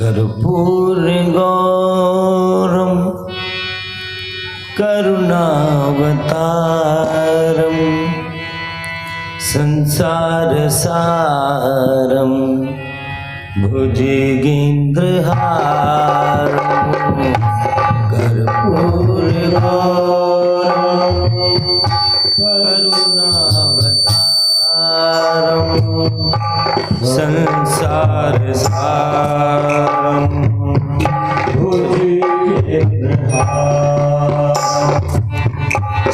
कर्पूरगौरं करुणावतारं संसारसारं भुजगेन्द्रहारं कर्पूरगौरं करुणावतारं संसारसारं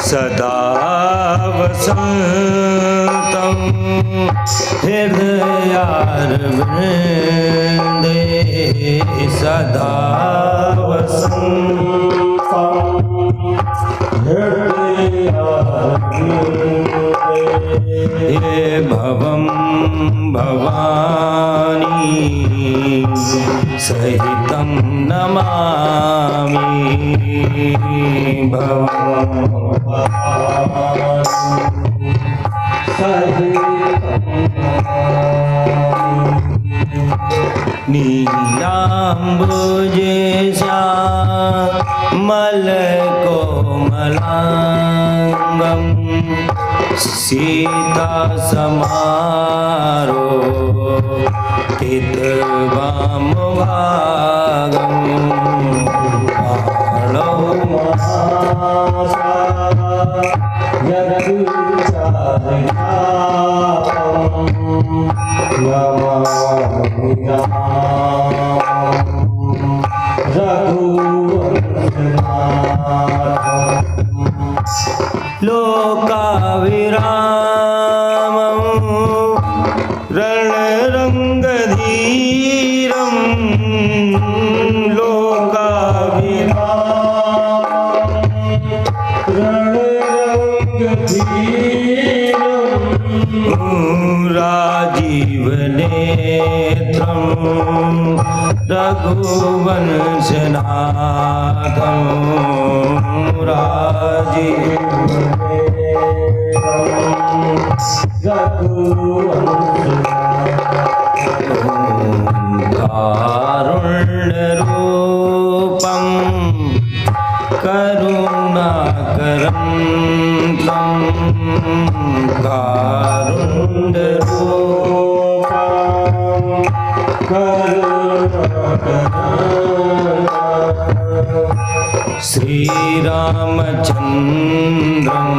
सदा वसन्तं हृदयारविन्दे सदा वसन्तं हृदयारविन्दे भवं भवानी सहितं नमामि भवं नीलाम्बुजे श्यामलकोमलाङ्गं सीतासमारोपितवामभागं लोकाविरामं रणरङ्गधीरं राजीवनेत्रं रघुवंशनाथं कारुण्यरूपं करुणाकरं तं श्रीरामचन्द्रं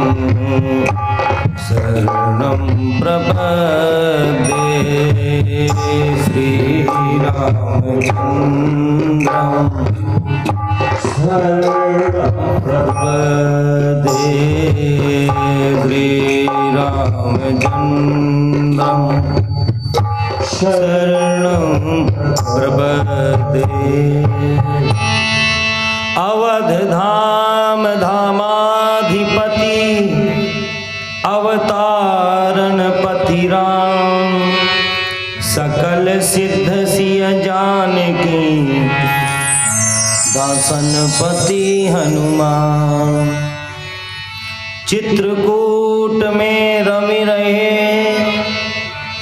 शरणं प्रपद्ये श्रीरामचन्द्रं शरणं प्रपद्ये श्रीरामचन्द्रं शरणं प्रपद्ये अवधधाम धामाधिपति अवतारणपति राम सकल सिद्ध सिय जानकी दासनपति हनुमान चित्रकूट में रमि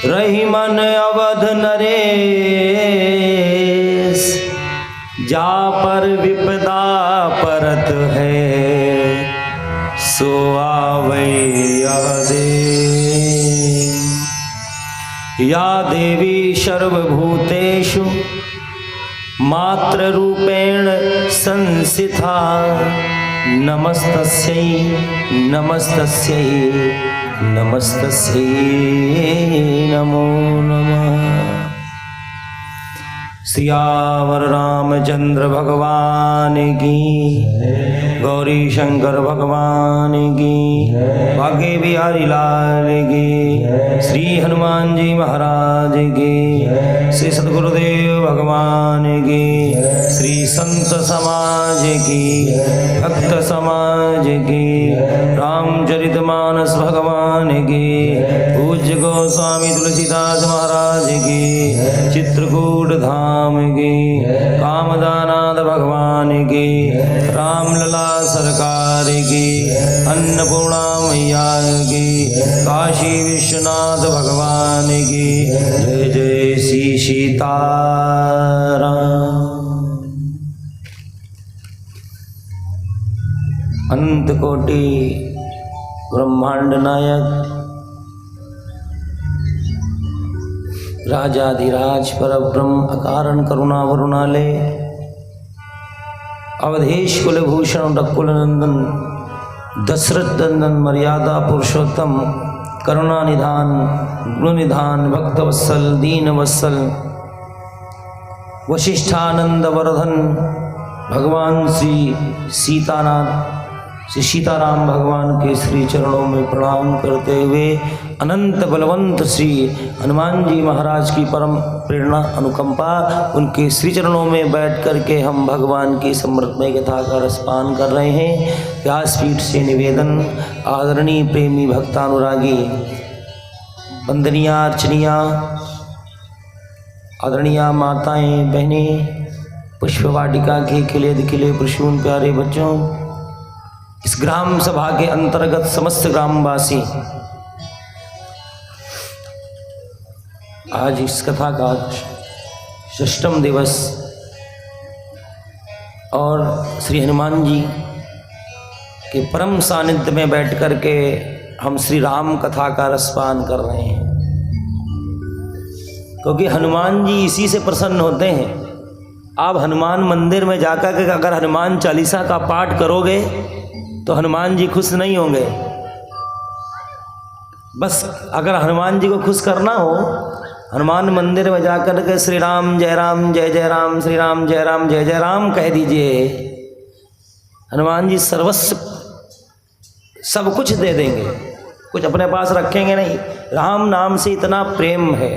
रही मन अवध नरेश जा पर विपदा परत है सो आवे या देवी सर्वभूतेषु मातृरूपेण संस्थिता नमस्तस्यै नमस्तस्यै नमस्तस्यै नमो नमः। सियावर रामचंद्र भगवान की, गौरी शंकर भगवान की, भाग्य बिहारी लाल की, श्री हनुमान जी महाराज की, श्री सद्गुरुदेव भगवान की, श्री संत समाज की, भक्त समाज की, रामचरितमानस भगवान की, पूज्य गोस्वामी तुलसीदास महाराज की, चित्रकूट धाम की, कामदानाथ भगवान की, रामलला सरकार की, अन्नपूर्णा मैया की, काशी विश्वनाथ भगवान की, जय जय श्री सीताराम। अनंत कोटि ब्रह्मांड नायक राजाधिराज परब्रह्म अकारण करुणा वरुणालय अवधेश कुलभूषण रकुल नंदन दशरथ नंदन मर्यादा पुरुषोत्तम करुणा निधान गुण निधान भक्तवत्सल दीन वत्सल वशिष्ठानंद वर्धन भगवान श्री सीताराम भगवान के श्री चरणों में प्रणाम करते हुए अनंत बलवंत श्री हनुमान जी महाराज की परम प्रेरणा अनुकंपा उनके श्री चरणों में बैठ करके हम भगवान की समृद्धमय कथा का रसपान कर रहे हैं। व्यासपीठ से निवेदन, आदरणीय प्रेमी भक्तानुरागी वंदनिया अर्चनिया आदरणीय माताएं बहनें, पुष्पवाटिका के खिले दिखिले प्रसून प्यारे बच्चों, इस ग्राम सभा के अंतर्गत समस्त ग्रामवासी आज इस कथा का षष्ठम दिवस और श्री हनुमान जी के परम सानिध्य में बैठ कर के हम श्री राम कथा का रसपान कर रहे हैं, क्योंकि हनुमान जी इसी से प्रसन्न होते हैं। आप हनुमान मंदिर में जाकर के अगर हनुमान चालीसा का पाठ करोगे तो हनुमान जी खुश नहीं होंगे। बस अगर हनुमान जी को खुश करना हो, हनुमान मंदिर में जाकर के श्री राम जय जय राम, श्री राम जय जय राम कह दीजिए। हनुमान जी सर्वस्व सब कुछ दे देंगे, कुछ अपने पास रखेंगे नहीं। राम नाम से इतना प्रेम है,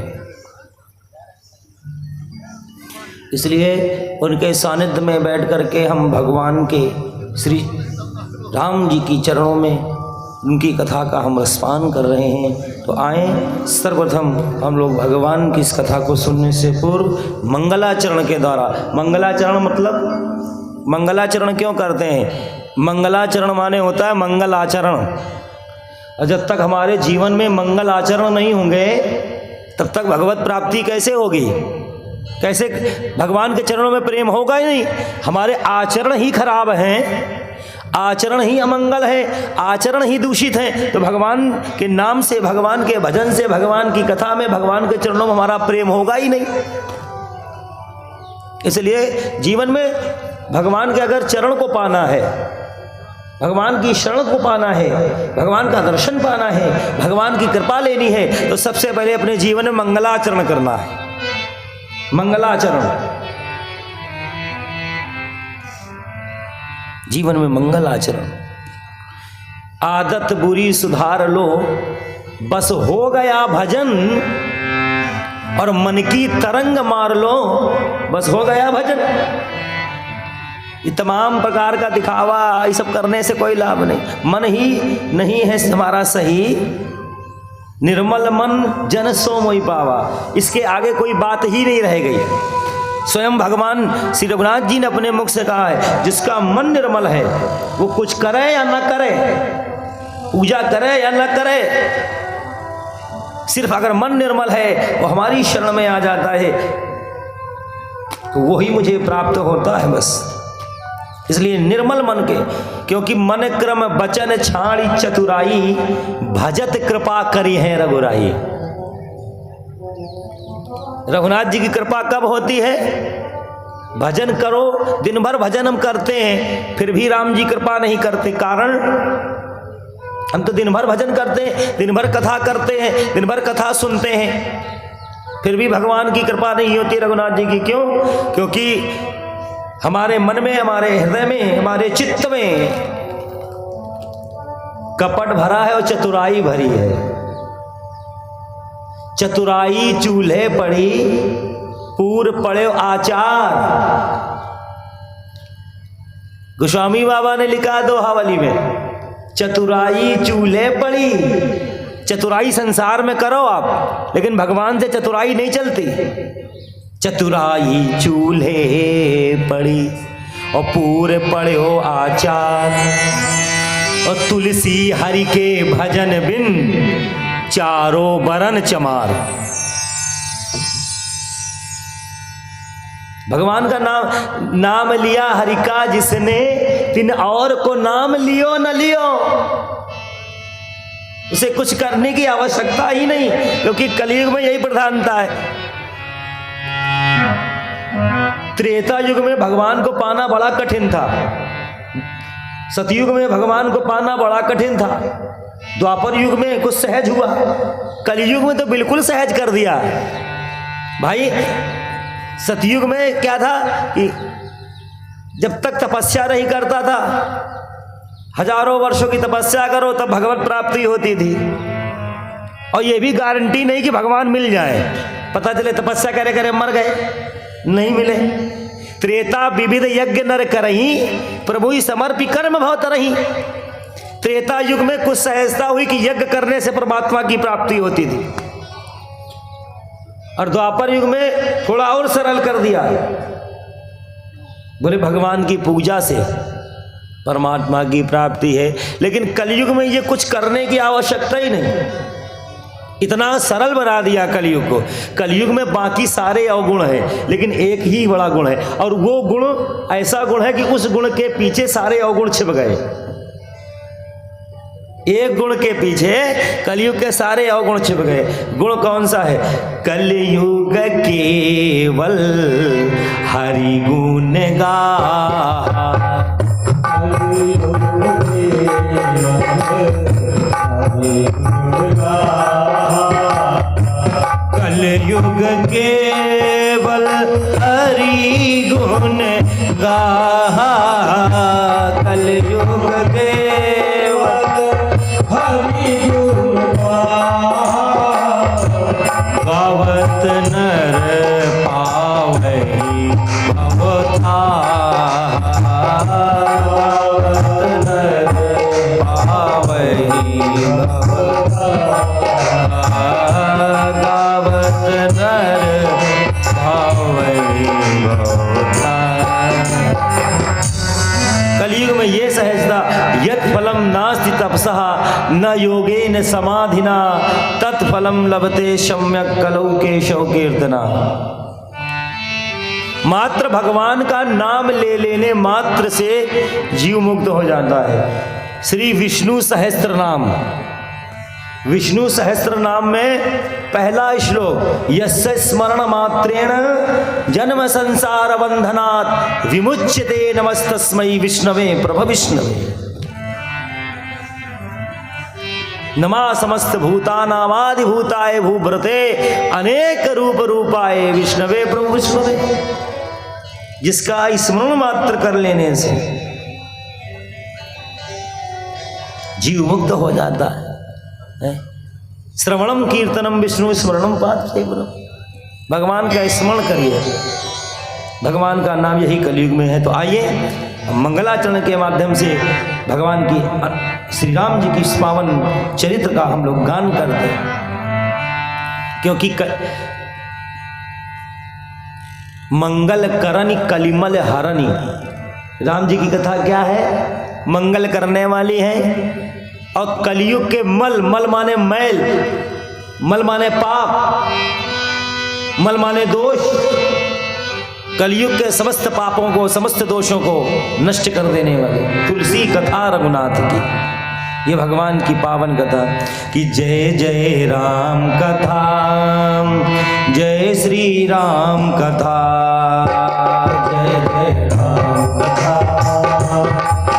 इसलिए उनके सानिध्य में बैठ करके हम भगवान के श्री राम जी की चरणों में उनकी कथा का हम रसपान कर रहे हैं। तो आए सर्वप्रथम हम लोग भगवान की इस कथा को सुनने से पूर्व मंगलाचरण के द्वारा, मंगलाचरण मतलब मंगलाचरण क्यों करते हैं? मंगलाचरण माने होता है मंगल आचरण। और जब तक हमारे जीवन में मंगल आचरण नहीं होंगे तब तक भगवत प्राप्ति कैसे होगी? कैसे भगवान के चरणों में प्रेम होगा ही नहीं। हमारे आचरण ही खराब हैं, आचरण ही अमंगल है, आचरण ही दूषित है, तो भगवान के नाम से, भगवान के भजन से, भगवान की कथा में, भगवान के चरणों में हमारा प्रेम होगा ही नहीं। इसलिए जीवन में भगवान के अगर चरण को पाना है, भगवान की शरण को पाना है, भगवान का दर्शन पाना है, भगवान की कृपा लेनी है, तो सबसे पहले अपने जीवन में मंगलाचरण करना है। मंगलाचरण, जीवन में मंगल आचरण। आदत बुरी सुधार लो, बस हो गया भजन, और मन की तरंग मार लो, बस हो गया भजन। ये तमाम प्रकार का दिखावा, ये सब करने से कोई लाभ नहीं। मन ही नहीं है हमारा सही, निर्मल मन जन सो मोहि पावा, इसके आगे कोई बात ही नहीं रह गई। स्वयं भगवान श्री रघुनाथ जी ने अपने मुख से कहा है, जिसका मन निर्मल है वो कुछ करे या न करे, पूजा करे या न करे, सिर्फ अगर मन निर्मल है वो हमारी शरण में आ जाता है तो वही मुझे प्राप्त होता है बस। इसलिए निर्मल मन के, क्योंकि मन क्रम बचन छाड़ी चतुराई, भजत कृपा करी है रघुराई। रघुनाथ जी की कृपा कब होती है? भजन करो, दिन भर भजन हम करते हैं फिर भी राम जी कृपा नहीं करते। कारण हम तो दिन भर भजन करते हैं, दिन भर कथा करते हैं, दिन भर कथा सुनते हैं, फिर भी भगवान की कृपा नहीं होती रघुनाथ जी की। क्यों? क्योंकि हमारे मन में, हमारे हृदय में, हमारे चित्त में कपट भरा है और चतुराई भरी है। चतुराई चूल्हे पड़ी, पूर पड़े आचार। गोस्वामी बाबा ने लिखा दोहावली में, चतुराई चूल्हे पड़ी। चतुराई संसार में करो आप, लेकिन भगवान से चतुराई नहीं चलती। चतुराई चूल्हे पड़ी और पूरे पड़े हो आचार, और तुलसी हरि के भजन बिन चारों बरन चमार। भगवान का नाम लिया हरि का जिसने, तिन और को नाम लियो न लियो। उसे कुछ करने की आवश्यकता ही नहीं, क्योंकि कलयुग में यही प्रधानता है। त्रेता युग में भगवान को पाना बड़ा कठिन था, सतयुग में भगवान को पाना बड़ा कठिन था, द्वापर युग में कुछ सहज हुआ, कलयुग में तो बिल्कुल सहज कर दिया। भाई सतयुग में क्या था कि जब तक तपस्या नहीं करता था, हजारों वर्षों की तपस्या करो तब भगवत प्राप्ति होती थी, और ये भी गारंटी नहीं कि भगवान मिल जाए। पता चले तपस्या करे करे मर गए, नहीं मिले। त्रेता विविध यज्ञ नर करही, प्रभु ही समर्पी कर्म भव तरही। त्रेता युग में कुछ सहजता हुई कि यज्ञ करने से परमात्मा की प्राप्ति होती थी, और द्वापर युग में थोड़ा और सरल कर दिया, बोले भगवान की पूजा से परमात्मा की प्राप्ति है। लेकिन कलयुग में ये कुछ करने की आवश्यकता ही नहीं, इतना सरल बना दिया कलयुग को। कलयुग में बाकी सारे अवगुण हैं, लेकिन एक ही बड़ा गुण है, और वो गुण ऐसा गुण है कि उस गुण के पीछे सारे अवगुण छिप गए। एक गुण के पीछे कलयुग के सारे अवगुण छिप गए। गुण कौन सा है? कलयुग केवल हरि गुण गा, कलयुग केवल हरि गुण गा, कलयुग केवल हरि गुण गा, गावत नर पावै भवथार, गावत नर पावै भवथार, गावत नर पावै भवथार। कलयुग में ये सहजता, यत् फलम नास्ति तपसः न योगेन समाधिना, तत्फलम लभते सम्यक कलौ केशव कीर्तना। मात्र भगवान का नाम ले लेने मात्र से जीव मुक्त हो जाता है। श्री विष्णु सहस्त्र नाम, विष्णु सहस्त्र नाम में पहला श्लोक, यस्य स्मरण मात्रेण जन्म संसार बंधनात् विमुच्यते नमस्तस्मै विष्णवे प्रभ विष्णवे। नमा समस्त भूतानामादि भूताय भूभृते अनेक रूप रूपाय विष्णवे प्रभु विष्णवे। जिसका स्मरण मात्र कर लेने से जीव मुक्त हो जाता है। श्रवणम कीर्तनम विष्णु स्मरणम पाद, भगवान का स्मरण करिए, भगवान का नाम यही कलयुग में है। तो आइए मंगलाचरण के माध्यम से भगवान की, श्री राम जी की इस पावन चरित्र का हम लोग गान करते हैं, क्योंकि मंगल करनी कलिमल हरनी, राम जी की कथा क्या है? मंगल करने वाली है, और कलयुग के मल, मल माने मैल, मल माने पाप, मल माने दोष, कलयुग के समस्त पापों को, समस्त दोषों को नष्ट कर देने वाले तुलसी कथा रघुनाथ की, ये भगवान की पावन कथा कि जय जय राम कथा, जय श्री राम कथा, जय जय राम कथा,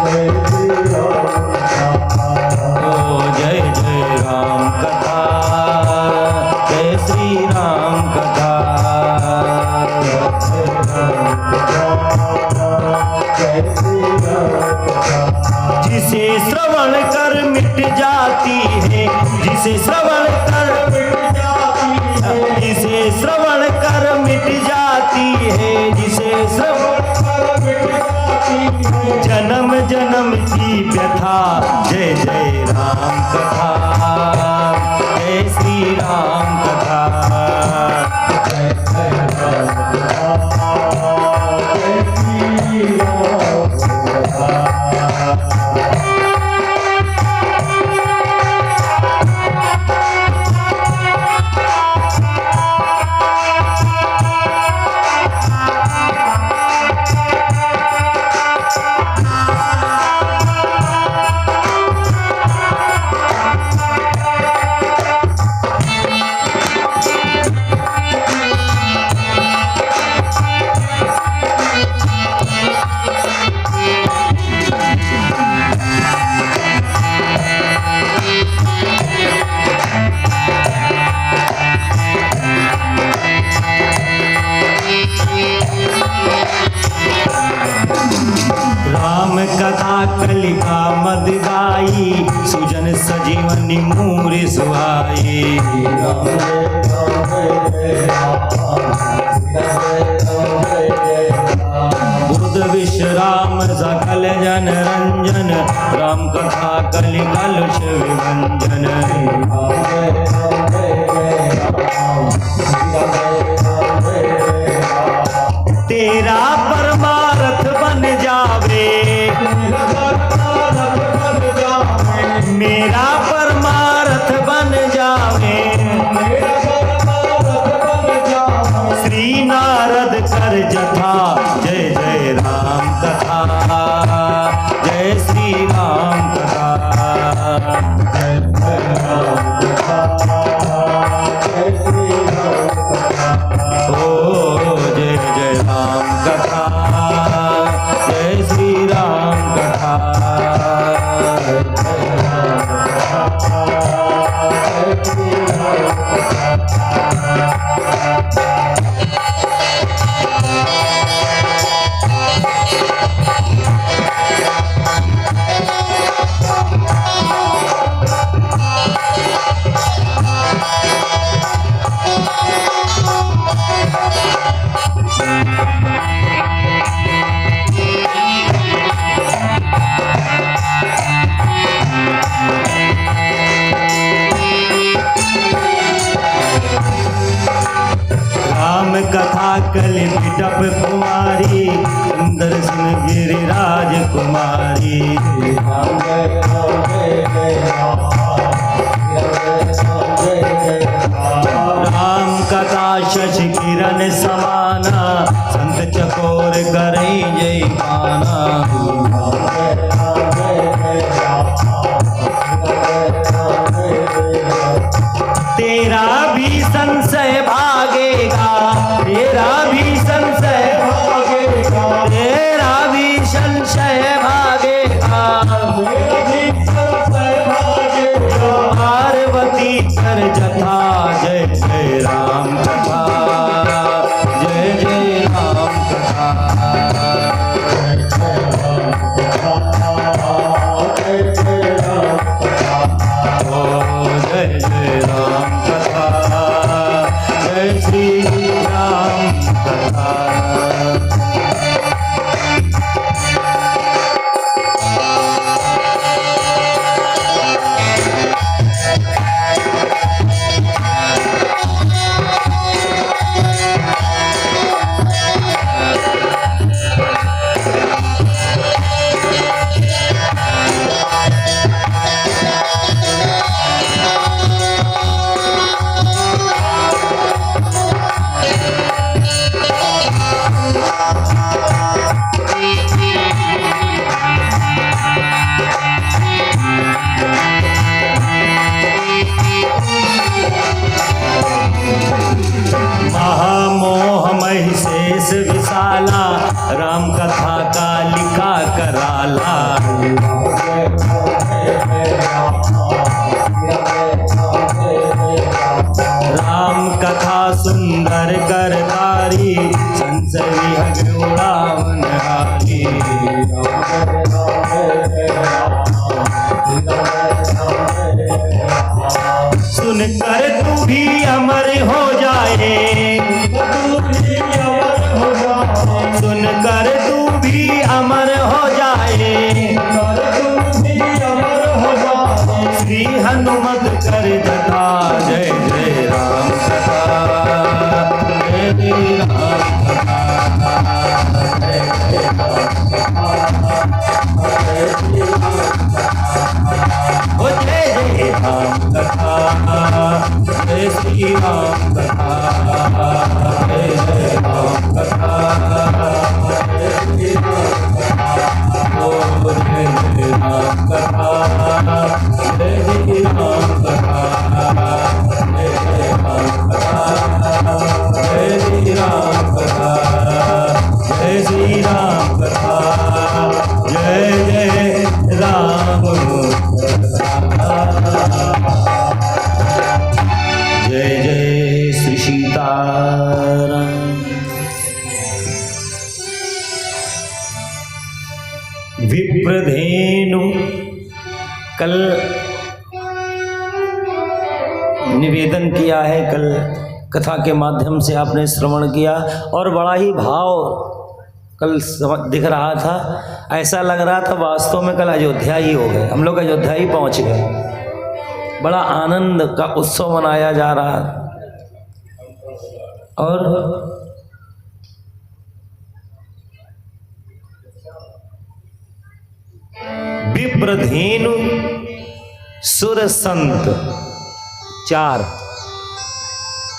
जय श्री राम कथा, ओ जय जय राम कथा, जय श्री राम कथा, जिसे श्रवण कर मिट जाती है, जिसे श्रवण कर मिट जाती है, जिसे श्रवण कर मिट जाती है, जिसे श्रवण कर मिट जाती है, जन्म जन्म की व्यथा। जय जय राम कथा, जय श्री राम कथा, जय जय राम कथा, जय श्री राम कथा। मेरा परमार्थ बन जावे, मेरा परमार्थ बन जावे, श्री नारद कर जथा, जय जय राम कथा, जय श्री राम कथा, जय जय राम कथा, जय श्री राम कथा, ओ जय जय राम कथा, जय श्री राम कथा, जय जय राम कथा, जय श्री राम कथा। राम कथा कल बिटप कुमारी, सुंदर सिंह गिरिराज कुमारी, राम जय राम जय जय राम, जय जय राम, राम कथा शशि किरण समाना, संत चकोर करई जय माना, राम जय राम जय जय राम, तेरा भी संशय भागेगा, तेरा भी संशय भागेगा, तेरा भी संशय भागेगा, तेरा भी संशय भागेगा, पार्वती कर जथा, जय जय राम कथा, जय जय राम कथा, जय जय राम कथा, जय जय राम कथा, ओ जय जय राम कथा, जय श्री राम कथा। महामोह महिषेष विशाला, राम कथा का लिखा कराला, राम कथा सुंदर करतारी, संशय विहग उड़ावन हारी, सुनकर तू भी अमर हो जाए, सुनकर तू भी अमर हो जाए, श्री हनुमत कर जथा, जय जय राम कथा, जय जय राम कथा, जय जय राम कथा, जय श्री राम कथा, ओ जय जय राम कथा, जय श्री राम कथा, जय जय राम कथा, जय श्री राम कथा, ओ जय जय राम कथा, जय श्री राम कथा, जय जय राम कथा, जय श्री राम कथा, जय श्री राम कथा, जय जय राम कथा, जय जय श्री सीताराम। विप्रधेनु कल निवेदन किया है, कल कथा के माध्यम से आपने श्रवण किया और बड़ा ही भाव कल दिख रहा था। ऐसा लग रहा था वास्तव में कल अयोध्या ही हो गए, हम लोग अयोध्या ही पहुंच गए। बड़ा आनंद का उत्सव मनाया जा रहा और विप्रधेनु सुर संत। 4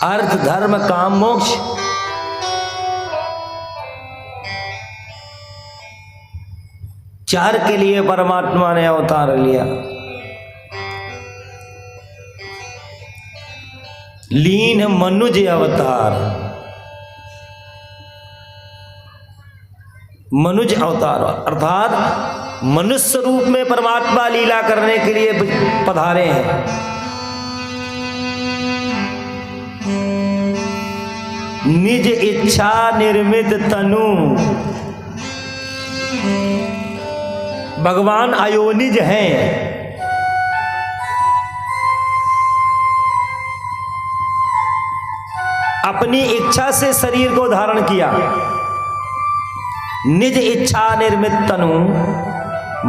अर्थ धर्म काम मोक्ष। चार के लिए परमात्मा ने अवतार लिया। लीन मनुज अवतार, मनुज अवतार अर्थात मनुष्य रूप में परमात्मा लीला करने के लिए पधारे हैं। निज इच्छा निर्मित तनु, भगवान अयोनिज हैं। अपनी इच्छा से शरीर को धारण किया। निज इच्छा निर्मित तनु,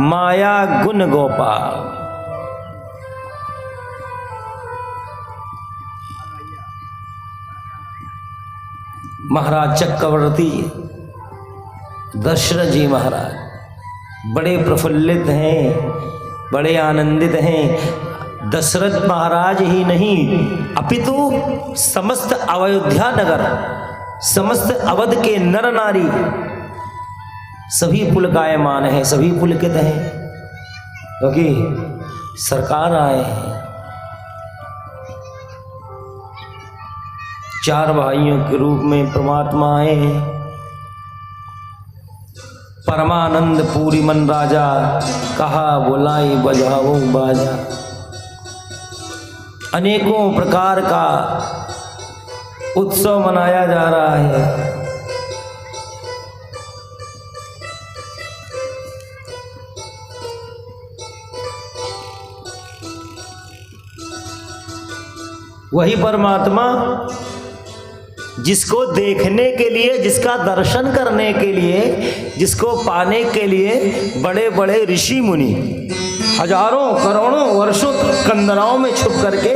माया गुण गोपाल। महाराज चक्रवर्ती दशरथ जी महाराज बड़े प्रफुल्लित हैं, बड़े आनंदित हैं। दशरथ महाराज ही नहीं अपितु समस्त अयोध्या नगर, समस्त अवध के नर नारी सभी पुलकायमान हैं, सभी पुलकित हैं, क्योंकि सरकार आए हैं। 4 भाइयों के रूप में परमात्मा आए हैं। परमानंद पूरी मन राजा, कहा बुलाई बजाओ बाजा। अनेकों प्रकार का उत्सव मनाया जा रहा है। वही परमात्मा जिसको देखने के लिए, जिसका दर्शन करने के लिए, जिसको पाने के लिए बड़े बड़े ऋषि मुनि हजारों करोड़ों वर्षों कंदराओं में छुप करके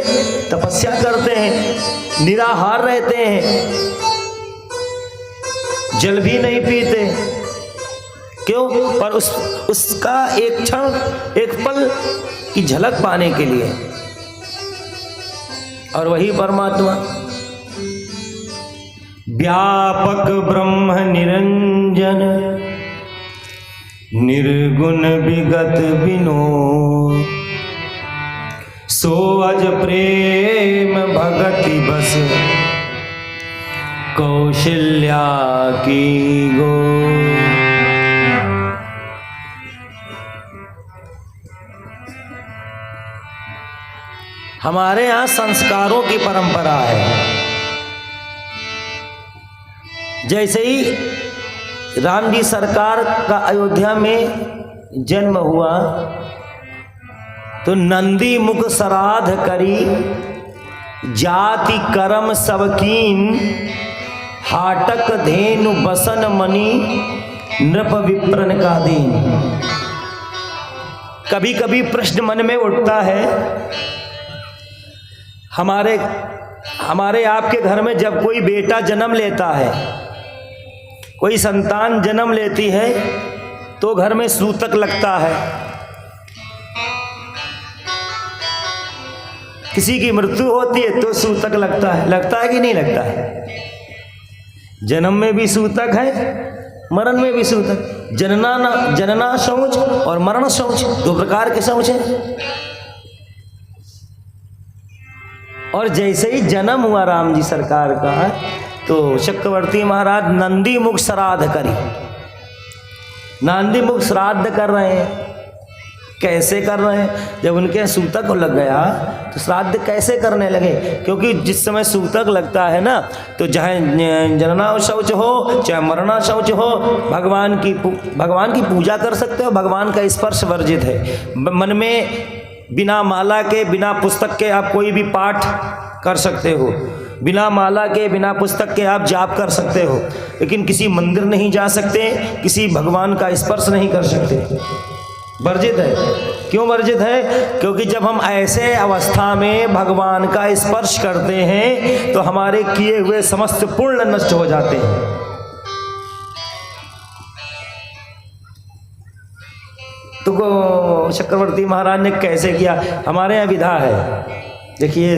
तपस्या करते हैं, निराहार रहते हैं, जल भी नहीं पीते। क्यों? पर उसका एक क्षण, एक पल की झलक पाने के लिए। और वही परमात्मा व्यापक ब्रह्म निरंजन, निर्गुण विगत विनोद, सो अज प्रेम भगति बस कौशल्या की गो। हमारे यहाँ संस्कारों की परंपरा है। जैसे ही राम जी सरकार का अयोध्या में जन्म हुआ तो नंदी मुख श्राद्ध करी, जाति कर्म सबकीन, हाटक धेनु बसन मणि, नृप विप्रन का दीन। कभी कभी प्रश्न मन में उठता है, हमारे आपके घर में जब कोई बेटा जन्म लेता है, कोई संतान जन्म लेती है, तो घर में सूतक लगता है। किसी की मृत्यु होती है तो सूतक लगता है कि नहीं लगता है? जन्म में भी सूतक है, मरण में भी सूतक। जनना शौच और मरण शौच, 2 प्रकार के शौच हैं। और जैसे ही जन्म हुआ राम जी सरकार का, तो चक्रवर्ती महाराज नंदी मुख श्राद्ध करी। नंदी मुख श्राद्ध कर रहे हैं। कैसे कर रहे हैं? जब उनके सूतक लग गया तो श्राद्ध कैसे करने लगे? क्योंकि जिस समय सूतक लगता है ना, तो चाहे जनना शौच हो, चाहे मरना शौच हो, भगवान की पूजा कर सकते हो। भगवान का स्पर्श वर्जित है। मन में बिना माला के, बिना पुस्तक के आप कोई भी पाठ कर सकते हो, बिना माला के, बिना पुस्तक के आप जाप कर सकते हो, लेकिन किसी मंदिर नहीं जा सकते, किसी भगवान का स्पर्श नहीं कर सकते। वर्जित है। क्यों वर्जित है? क्योंकि जब हम ऐसे अवस्था में भगवान का स्पर्श करते हैं तो हमारे किए हुए समस्त पुण्य नष्ट हो जाते हैं। तो चक्रवर्ती महाराज ने कैसे किया? हमारे यहाँ विधा है, देखिए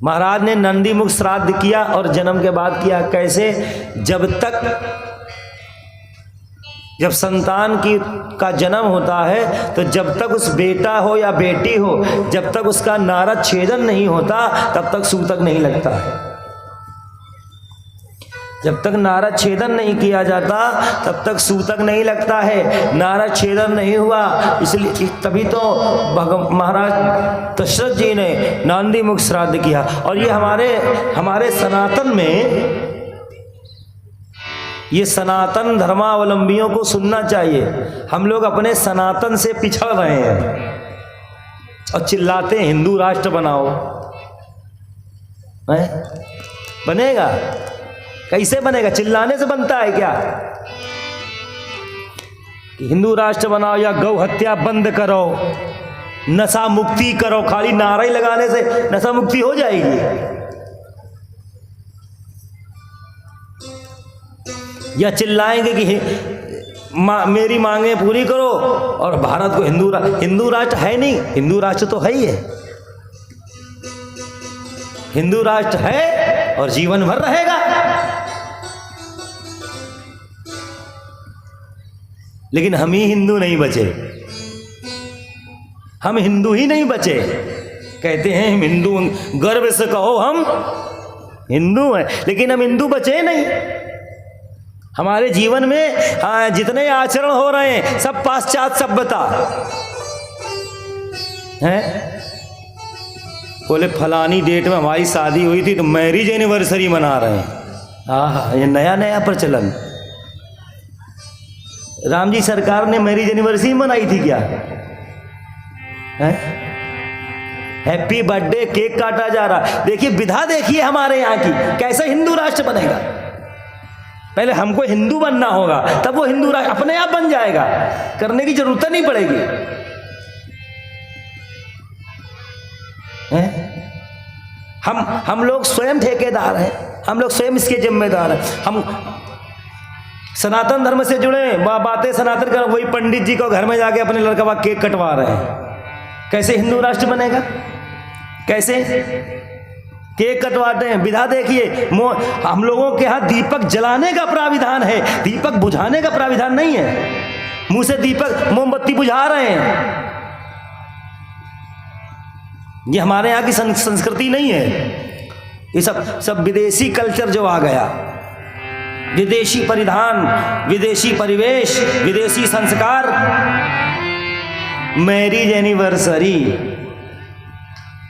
महाराज ने नंदी मुख श्राद्ध किया और जन्म के बाद किया। कैसे? जब संतान का जन्म होता है तो जब तक उस बेटा हो या बेटी हो, जब तक उसका नारद छेदन नहीं होता तब तक सूतक नहीं लगता है। जब तक नारद छेदन नहीं किया जाता तब तक सूतक नहीं लगता है। नारद छेदन नहीं हुआ, इसलिए तभी तो महाराज दशरथ जी ने नांदी मुख श्राद्ध किया। और ये हमारे सनातन में, ये सनातन धर्मावलंबियों को सुनना चाहिए। हम लोग अपने सनातन से पिछड़ रहे हैं और चिल्लाते हैं हिंदू राष्ट्र बनाओ। बनेगा? कैसे बनेगा? चिल्लाने से बनता है क्या? कि हिंदू राष्ट्र बनाओ या गौ हत्या बंद करो, नशा मुक्ति करो, खाली नारा ही लगाने से नशा मुक्ति हो जाएगी? या चिल्लाएंगे कि मेरी मांगे पूरी करो और भारत को हिंदू राष्ट्र है नहीं। हिंदू राष्ट्र तो है ही है, हिंदू राष्ट्र है और जीवन भर रहेगा। लेकिन हम ही हिंदू नहीं बचे, हम हिंदू ही नहीं बचे। कहते हैं हम हिंदू, गर्व से कहो हम हिंदू हैं, लेकिन हम हिंदू बचे नहीं। हमारे जीवन में जितने आचरण हो रहे हैं सब पाश्चात्य सभ्यता है। बोले फलानी डेट में हमारी शादी हुई थी तो मैरिज एनिवर्सरी मना रहे हैं। हाँ, ये नया नया प्रचलन। राम जी सरकार ने मैरिज एनिवर्सरी मनाई थी क्या? है? हैप्पी बर्थडे केक काटा जा रहा। देखिए विधा, देखिए हमारे यहाँ की, कैसे हिंदू राष्ट्र बनेगा। पहले हमको हिंदू बनना होगा, तब वो हिंदू राष्ट्र अपने आप बन जाएगा, करने की जरूरत नहीं पड़ेगी। हम लोग स्वयं ठेकेदार हैं, हम लोग स्वयं इसके जिम्मेदार हैं। हम सनातन धर्म से जुड़े बातें सनातन कर, वही पंडित जी को घर में जाके अपने लड़का का केक कटवा रहे हैं। कैसे हिंदू राष्ट्र बनेगा? कैसे केक कटवाते हैं? विधा देखिए, हम लोगों के यहाँ दीपक जलाने का प्राविधान है, दीपक बुझाने का प्राविधान नहीं है। मुंह से दीपक मोमबत्ती बुझा रहे हैं। ये हमारे यहाँ की संस्कृति नहीं है। ये सब विदेशी कल्चर जो आ गया, विदेशी परिधान, विदेशी परिवेश, विदेशी संस्कार। मैरिज एनिवर्सरी,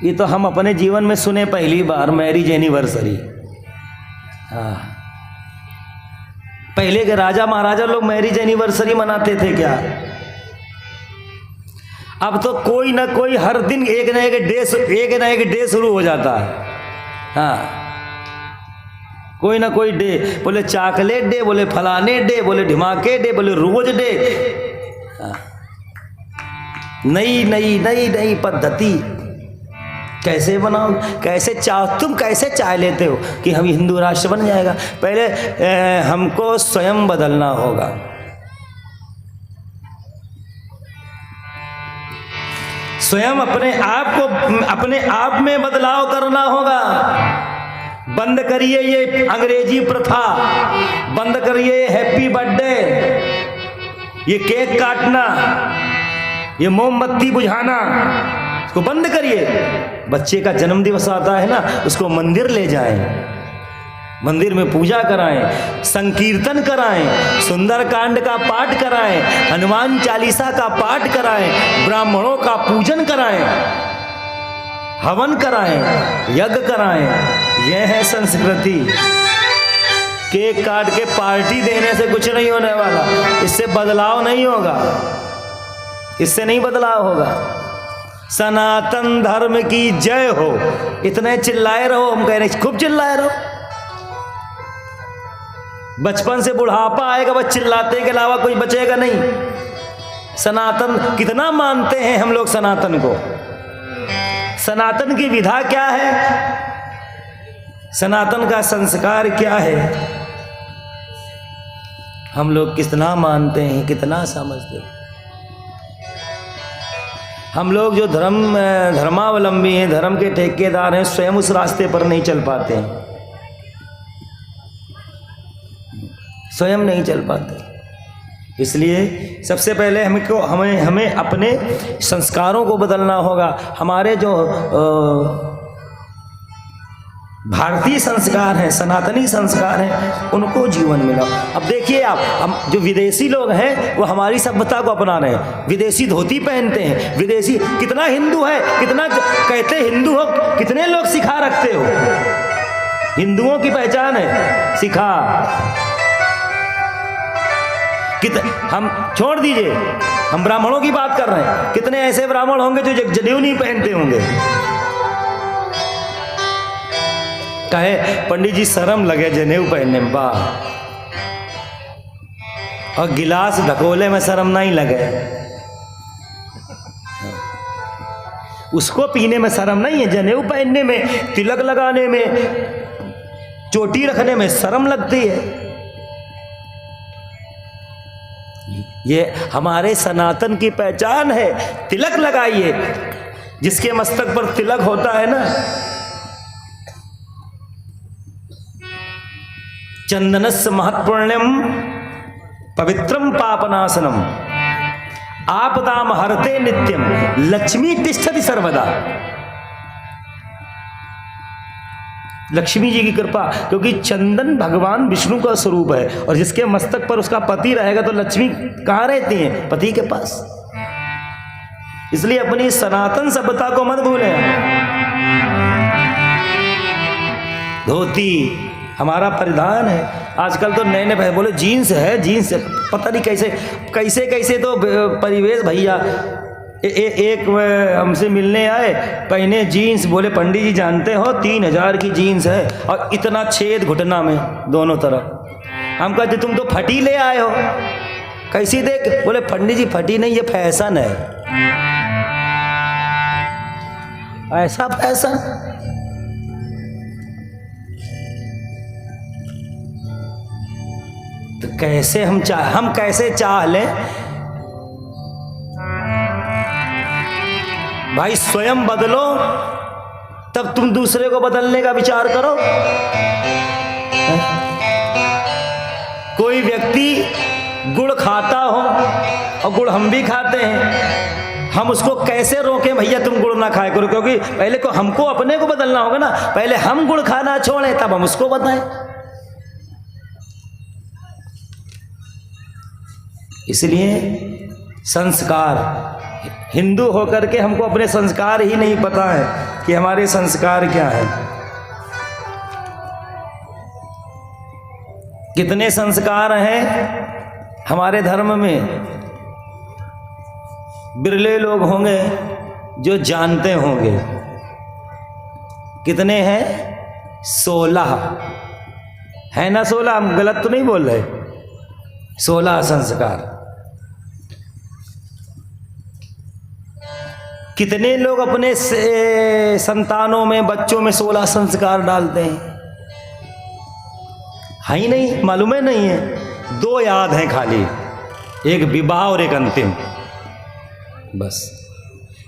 ये तो हम अपने जीवन में सुने पहली बार, मैरिज एनिवर्सरी। हाँ, पहले के राजा महाराजा लोग मैरिज एनिवर्सरी मनाते थे क्या? अब तो कोई ना कोई हर दिन एक ना एक डे शुरू हो जाता है। हाँ, कोई ना कोई डे, बोले चॉकलेट डे, बोले फलाने डे, बोले ढिमाके डे, बोले रोज डे। हाँ, नई पद्धति। कैसे बनाओ? कैसे तुम कैसे चाह लेते हो कि हम हिंदू राष्ट्र बन जाएगा? पहले हमको स्वयं बदलना होगा। स्वयं अपने आप में बदलाव करना होगा। बंद करिए ये अंग्रेजी प्रथा, बंद करिए हैप्पी बर्थडे, ये केक काटना, ये मोमबत्ती बुझाना, इसको बंद करिए। बच्चे का जन्म दिवस आता है ना, उसको मंदिर ले जाएं, मंदिर में पूजा कराएं, संकीर्तन कराएं, सुंदरकांड का पाठ कराएं, हनुमान चालीसा का पाठ कराएं, ब्राह्मणों का पूजन कराएं, हवन कराएं, यज्ञ कराएं। यह है संस्कृति। केक काट के पार्टी देने से कुछ नहीं होने वाला, इससे बदलाव नहीं होगा, इससे नहीं बदलाव होगा। सनातन धर्म की जय हो। इतने चिल्लाए रहो, हम कह रहे खूब चिल्लाए रहो। बचपन से बुढ़ापा आएगा, बस चिल्लाते के अलावा कोई बचेगा नहीं। सनातन कितना मानते हैं हम लोग सनातन को? सनातन की विधा क्या है? सनातन का संस्कार क्या है? हम लोग कितना मानते हैं, कितना समझते हैं? हम लोग जो धर्मावलंबी हैं, धर्म के ठेकेदार हैं, स्वयं उस रास्ते पर नहीं चल पाते हैं, स्वयं नहीं चल पाते। इसलिए सबसे पहले हमें अपने संस्कारों को बदलना होगा। हमारे जो भारतीय संस्कार हैं, सनातनी संस्कार हैं, उनको जीवन मिला। अब देखिए आप, हम जो विदेशी लोग हैं वो हमारी सभ्यता को अपना रहे हैं, विदेशी धोती पहनते हैं, विदेशी कितना हिंदू है, कितना कहते हिंदू हो, कितने लोग सिखा रखते हो। हिंदुओं की पहचान है सिखा। हम छोड़ दीजिए, हम ब्राह्मणों की बात कर रहे हैं, कितने ऐसे ब्राह्मण होंगे जो जनेऊ नहीं पहनते होंगे। कहे पंडित जी शर्म लगे जनेऊ पहनने में, वाह, और गिलास ढकोले में शर्म नहीं लगे, उसको पीने में शर्म नहीं है, जनेऊ पहनने में, तिलक लगाने में, चोटी रखने में शर्म लगती है। ये हमारे सनातन की पहचान है। तिलक लगाइए, जिसके मस्तक पर तिलक होता है ना, चंदनस्य महत्पुण्यम पवित्रम पापनाशनम आपदाम हरते नित्यम लक्ष्मी तिष्ठति सर्वदा। लक्ष्मी जी की कृपा, क्योंकि चंदन भगवान विष्णु का स्वरूप है, और जिसके मस्तक पर उसका पति रहेगा तो लक्ष्मी कहाँ रहती हैं? पति के पास। इसलिए अपनी सनातन सभ्यता को मत भूलें। धोती हमारा परिधान है। आजकल तो नए नए बोले जीन्स है, जीन्स है, पता नहीं कैसे कैसे कैसे तो परिवेश भैया। एक हमसे मिलने आए, पहने जीन्स, बोले पंडित जी जानते हो 3000 की जीन्स है और इतना छेद घुटना में दोनों तरफ। हम कहते तुम तो फटी ले आए हो, कैसी देख? बोले पंडित जी फटी नहीं, ये फैशन है। ऐसा फैशन? तो कैसे हम कैसे चाह लें भाई? स्वयं बदलो तब तुम दूसरे को बदलने का विचार करो। कोई व्यक्ति गुड़ खाता हो, और गुड़ हम भी खाते हैं, हम उसको कैसे रोकें भैया तुम गुड़ ना खाए करो? क्योंकि पहले को हमको अपने को बदलना होगा ना। पहले हम गुड़ खाना छोड़ें तब हम उसको बताएं। इसलिए संस्कार, हिंदू होकर के हमको अपने संस्कार ही नहीं पता है कि हमारे संस्कार क्या है। कितने संस्कार हैं हमारे धर्म में, बिरले लोग होंगे जो जानते होंगे। कितने हैं? 16 है ना? 16, हम गलत तो नहीं बोल रहे? 16 संस्कार। कितने लोग अपने संतानों में, बच्चों में 16 संस्कार डालते हैं? है ही नहीं, मालूम है नहीं है। 2 याद हैं खाली, एक विवाह और एक अंतिम। बस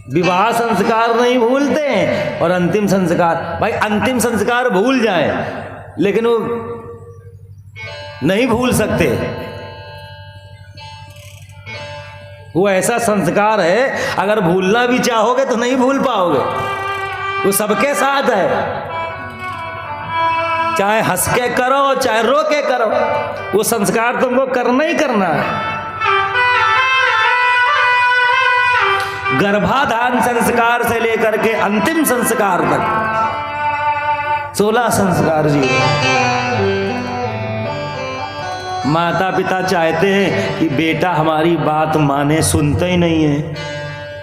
विवाह संस्कार नहीं भूलते हैं, और अंतिम संस्कार, भाई अंतिम संस्कार भूल जाए लेकिन वो नहीं भूल सकते। वो ऐसा संस्कार है, अगर भूलना भी चाहोगे तो नहीं भूल पाओगे। वो सबके साथ है, चाहे हंस के करो चाहे रो के करो, वो संस्कार तुमको करना ही करना है। गर्भाधान संस्कार से लेकर के अंतिम संस्कार तक 16 संस्कार जी। माता पिता चाहते हैं कि बेटा हमारी बात माने, सुनते ही नहीं है,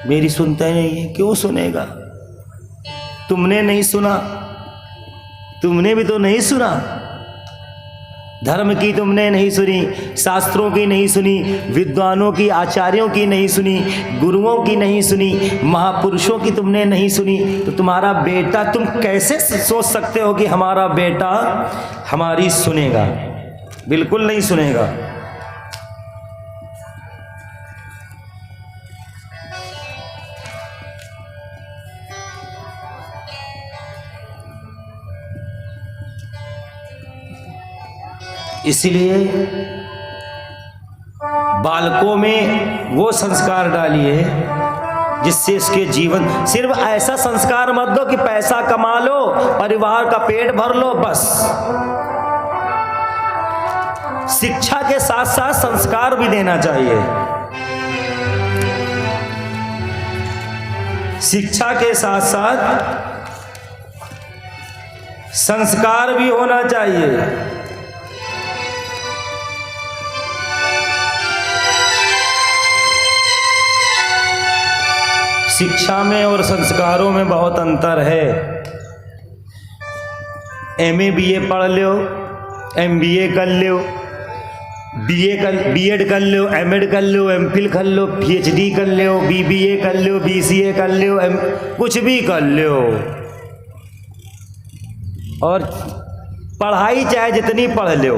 मेरी सुनता ही नहीं है। क्यों सुनेगा? तुमने नहीं सुना, तुमने भी तो नहीं सुना। धर्म की तुमने नहीं सुनी, शास्त्रों की नहीं सुनी, विद्वानों की, आचार्यों की नहीं सुनी, गुरुओं की नहीं सुनी, महापुरुषों की तुमने नहीं सुनी। तो तुम्हारा बेटा, तुम कैसे सोच सकते हो कि हमारा बेटा हमारी सुनेगा? बिल्कुल नहीं सुनेगा। इसलिए बालकों में वो संस्कार डालिए जिससे इसके जीवन, सिर्फ ऐसा संस्कार मत दो कि पैसा कमा लो, परिवार का पेट भर लो, बस। शिक्षा के साथ साथ संस्कार भी देना चाहिए। शिक्षा के साथ साथ संस्कार भी होना चाहिए। शिक्षा में और संस्कारों में बहुत अंतर है। MA BA पढ़ लो, MBA कर लो, BEd कर लो, MEd कर लो, MPhil कर लो, PhD कर लो, BBA कर लो, BCA कर लो, कुछ भी कर लो। और पढ़ाई चाहे जितनी पढ़ लो,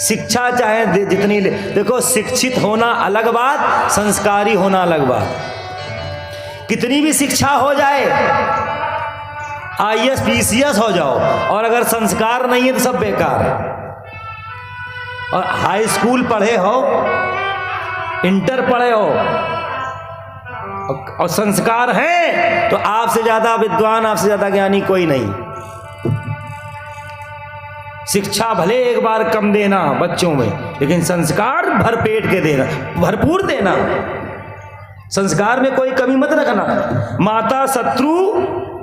शिक्षा चाहे जितनी ले, देखो शिक्षित होना अलग बात, संस्कारी होना अलग बात। कितनी भी शिक्षा हो जाए, IAS PCS हो जाओ, और अगर संस्कार नहीं है तो सब बेकार है। और हाई स्कूल पढ़े हो, इंटर पढ़े हो और संस्कार है तो आपसे ज्यादा विद्वान, आपसे ज्यादा ज्ञानी कोई नहीं। शिक्षा भले एक बार कम देना बच्चों में, लेकिन संस्कार भरपेट के देना, भरपूर देना। संस्कार में कोई कमी मत रखना। माता शत्रु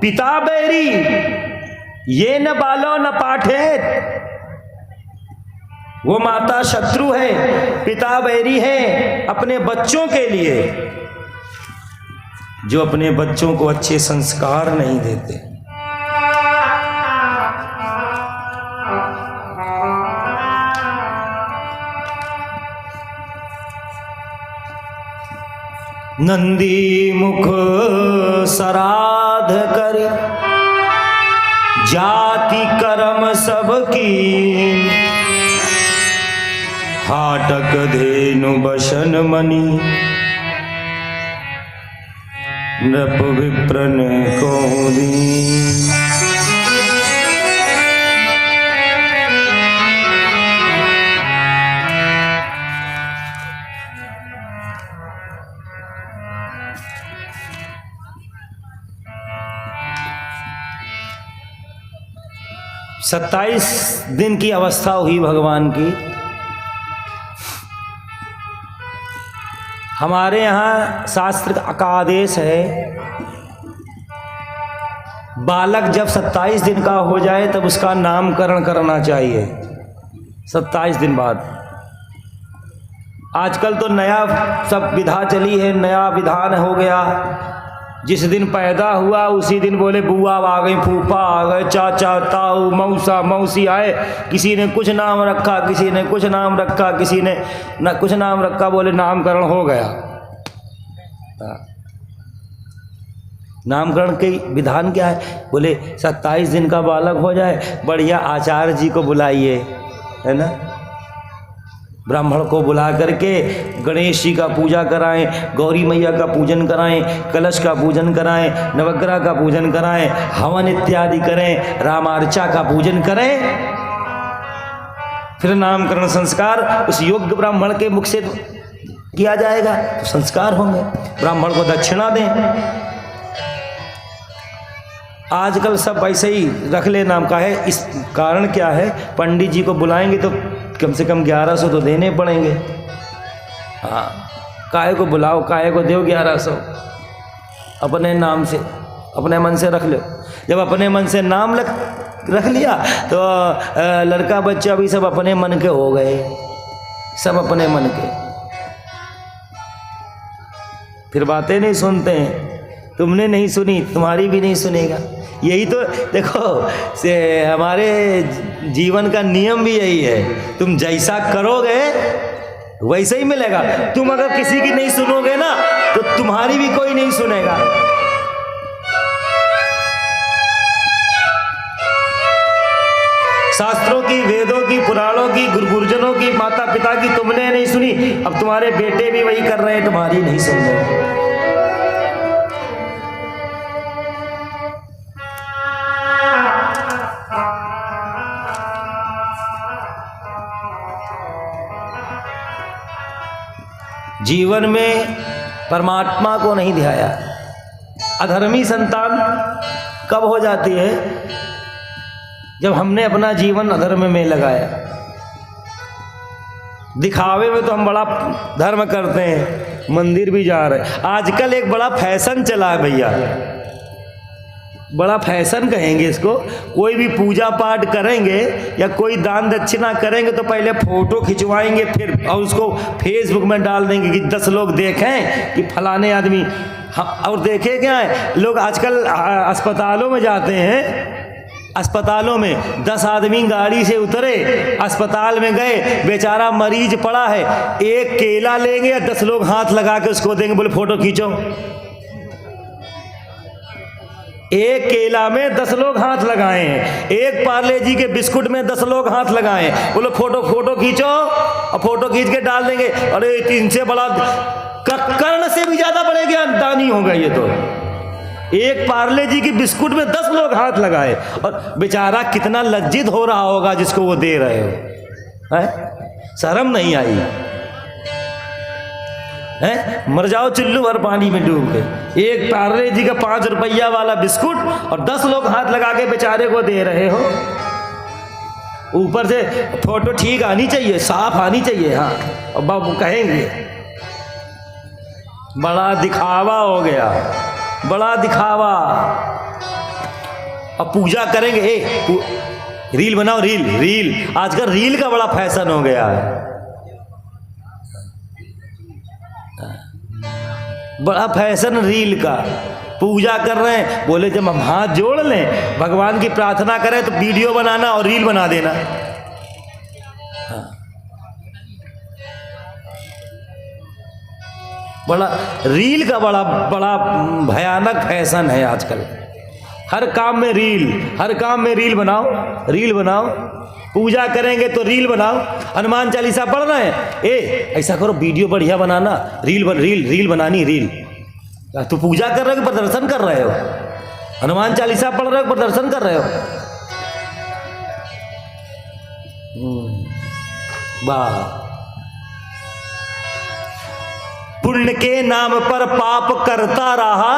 पिता बैरी, ये न बालो न पाठे। वो माता शत्रु है, पिता बैरी है अपने बच्चों के लिए, जो अपने बच्चों को अच्छे संस्कार नहीं देते। नंदी मुख सराध कर, जाति कर्म सबकी, हाटक धेनु बसन मणि, नृप विप्रन को दी। 27 दिन की अवस्था हुई भगवान की। हमारे यहाँ शास्त्र का आदेश है, बालक जब 27 दिन का हो जाए तब उसका नामकरण करना चाहिए। 27 दिन बाद। आजकल तो नया सब विधा चली है, नया विधान हो गया। जिस दिन पैदा हुआ उसी दिन बोले बुआ आ गई, फूफा आ गए, चाचा ताऊ मौसा मौसी आए। किसी ने कुछ नाम रखा, किसी ने कुछ नाम रखा, किसी ने न कुछ नाम रखा, बोले नामकरण हो गया। नामकरण के विधान क्या है? बोले 27 दिन का बालक हो जाए, बढ़िया आचार्य जी को बुलाइए, है ना, ब्राह्मण को बुला करके गणेश जी का पूजा कराएं, गौरी मैया का पूजन कराएं, कलश का पूजन कराएं, नवग्रह का पूजन कराएं, हवन इत्यादि करें, रामार्चा का पूजन करें, फिर नामकरण संस्कार उस योग्य ब्राह्मण के मुख से किया जाएगा तो संस्कार होंगे। ब्राह्मण को दक्षिणा दें। आजकल सब वैसे ही रख ले नाम का है। इस कारण क्या है, पंडित जी को बुलाएंगे तो कम से कम 1100 तो देने पड़ेंगे। हाँ, काहे को बुलाओ, काहे को दो 1100, अपने नाम से अपने मन से रख लो। जब अपने मन से नाम रख लिया तो लड़का बच्चा भी सब अपने मन के हो गए, सब अपने मन के। फिर बातें नहीं सुनते हैं। तुमने नहीं सुनी, तुम्हारी भी नहीं सुनेगा। यही तो देखो से हमारे जीवन का नियम भी यही है, तुम जैसा करोगे वैसे ही मिलेगा। तुम अगर किसी की नहीं सुनोगे ना तो तुम्हारी भी कोई नहीं सुनेगा। शास्त्रों की, वेदों की, पुराणों की, गुरुजनों की, माता पिता की तुमने नहीं सुनी, अब तुम्हारे बेटे भी वही कर रहे हैं, तुम्हारी नहीं सुन रहे। जीवन में परमात्मा को नहीं ध्याया। अधर्मी संतान कब हो जाती है? जब हमने अपना जीवन अधर्म में लगाया। दिखावे में तो हम बड़ा धर्म करते हैं, मंदिर भी जा रहे हैं। आजकल एक बड़ा फैशन चला है भैया, बड़ा फैशन कहेंगे इसको। कोई भी पूजा पाठ करेंगे या कोई दान दक्षिणा करेंगे तो पहले फोटो खिंचवाएंगे, फिर और उसको फेसबुक में डाल देंगे कि 10 लोग देखें कि फलाने आदमी। और देखे क्या है, लोग आजकल अस्पतालों में जाते हैं, अस्पतालों में 10 आदमी गाड़ी से उतरे, अस्पताल में गए, बेचारा मरीज पड़ा है, एक केला लेंगे या 10 लोग हाथ लगा के उसको देंगे, बोले फोटो खींचो। एक केला में 10 लोग हाथ लगाए हैं, एक पार्ले जी के बिस्कुट में 10 लोग हाथ लगाए हैं, बोलो फोटो खींचो, और फोटो खींच के डाल देंगे। अरे इनसे बड़ा कर्ण से भी ज्यादा बड़े ज्ञानदानी होगा ये तो। एक पार्ले जी की बिस्कुट में 10 लोग हाथ लगाए, और बेचारा कितना लज्जित हो रहा होगा जिसको वो दे रहे हो, है? शर्म नहीं आई है? मर जाओ चुल्लू भर पानी में डूब के। एक पार्ले जी का 5 रुपया वाला बिस्कुट और 10 लोग हाथ लगा के बेचारे को दे रहे हो। ऊपर से फोटो ठीक आनी चाहिए, साफ आनी चाहिए। हाँ, और बाबू कहेंगे बड़ा दिखावा हो गया, बड़ा दिखावा। अब पूजा करेंगे, रील बनाओ, रील आजकल रील का बड़ा फैशन हो गया है, बड़ा फैशन रील का। पूजा कर रहे हैं, बोले जब हम हाथ जोड़ लें, भगवान की प्रार्थना करें तो वीडियो बनाना और रील बना देना। हाँ। बड़ा रील का बड़ा भयानक फैशन है आजकल। हर काम में रील, हर काम में रील बनाओ। पूजा करेंगे तो रील बनाओ। हनुमान चालीसा पढ़ रहे हैं, ऐसा करो वीडियो बढ़िया बनाना, रील बनानी, रील। तो पूजा कर रहे हो कि प्रदर्शन कर रहे हो? हनुमान चालीसा पढ़ रहे हो, प्रदर्शन कर रहे हो? वाह। पुण्य के नाम पर पाप करता रहा,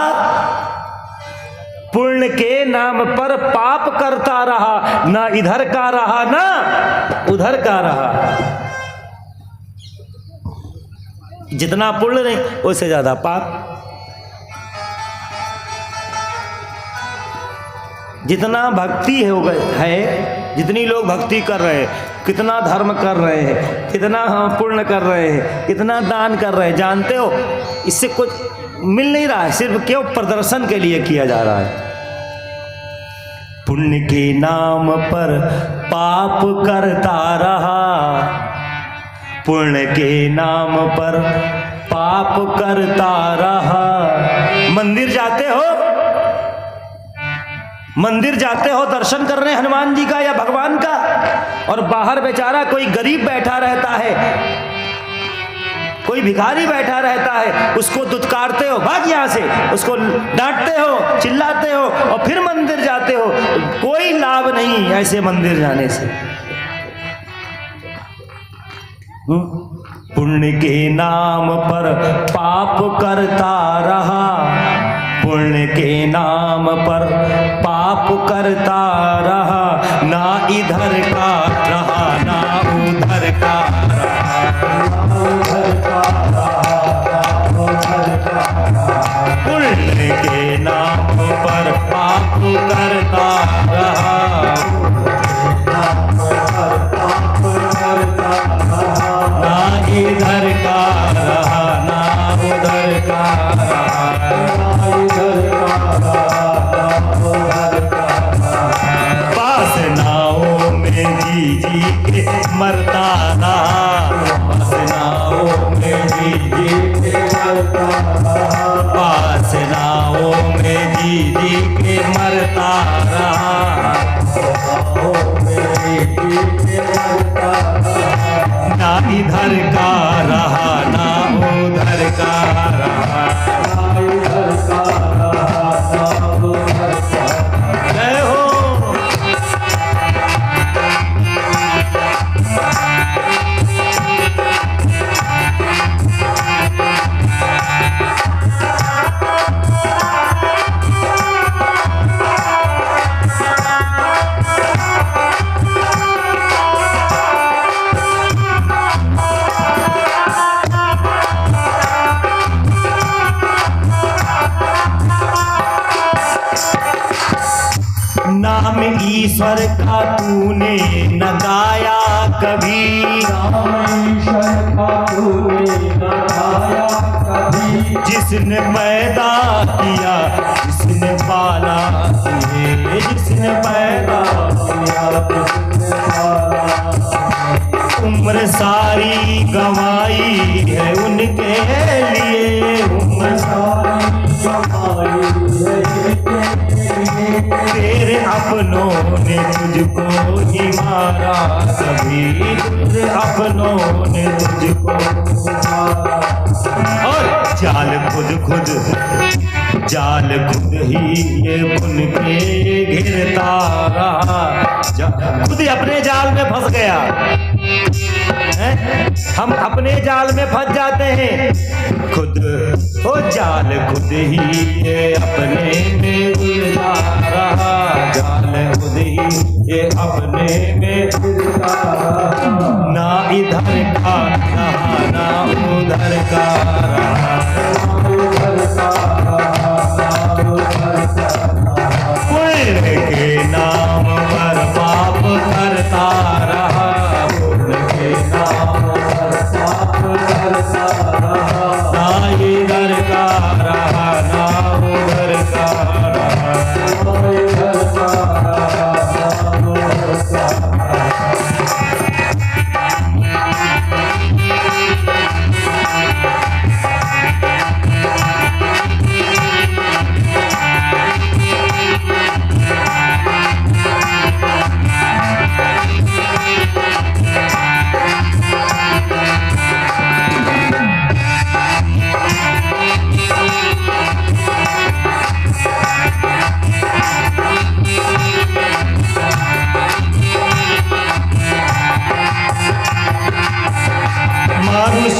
पुण्य के नाम पर पाप करता रहा, ना इधर का रहा ना उधर का रहा। जितना पुण्य नहीं उससे ज्यादा पाप। जितना भक्ति है, जितनी लोग भक्ति कर रहे हैं, कितना धर्म कर रहे हैं, कितना पुण्य कर रहे हैं, कितना दान कर रहे हैं, जानते हो? इससे कुछ मिल नहीं रहा है, सिर्फ क्यों? प्रदर्शन के लिए किया जा रहा है। पुण्य के नाम पर पाप करता रहा, पुण्य के नाम पर पाप करता रहा। मंदिर जाते हो दर्शन करने हनुमान जी का या भगवान का, और बाहर बेचारा कोई गरीब बैठा रहता है, कोई भिखारी बैठा रहता है, उसको दुत्कारते हो, भाग यहां से, उसको डांटते हो, चिल्लाते हो, और फिर मंदिर जाते हो। कोई लाभ नहीं ऐसे मंदिर जाने से। पुण्य के नाम पर पाप करता रहा, पुण्य के नाम पर पाप करता रहा, ना इधर का रहा ना उधर का पुण्य के नाम पर पाप करता रहा, ना इधर का रहा ना उधर का वासनाओं में जी के मरता रहा, वासनाओं में जी के मरता रहा, वासनाओं में जी के मरता रहा, ना इधर का रहा ना उधर का रहा, जय हो। ईश्वर का तूने न गाया कभी, रामेश्वर का तूने न गाया कभी। जिसने पैदा किया जिसने पाला तुझे, जिसने पैदा किया जिसने पाला, उम्र सारी गंवाई है उनके लिए, उम्र सारी गंवाई है तेरे अपनों ने तुझको ही मारा कभी, तेरे अपनों ने तुझको मारा। और जाल खुद ही ये बुन के घिरता रहा, खुद ही अपने जाल में फंस गया है? हम अपने जाल में फंस जाते हैं, खुद हो जाल खुद ही ये अपने में उलझा रहा, जाल खुद ही ये अपने में उलझा रहा, ना इधर का रहा ना उधर का रहा, पुण्य के नाम पर पाप करता रहा, पुण्य के नाम पर पाप करता रहा, ना इधर का रहा ना उधर का रहा, ना इधर का रहा ना उधर का रहा।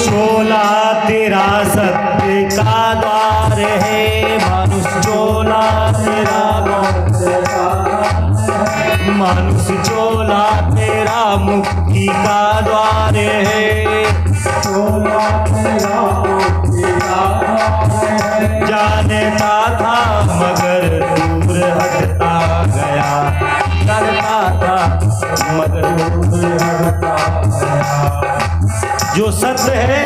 चोला तेरा सत्य का द्वार है, मानुष चोला तेरा मानुष चोला तेरा मुक्ति का द्वार है, चोला तेरा मुक्ति का द्वार है। जानता था मगर दूर हटता गया, करता था मगर दूर हटता गया। जो सत्य है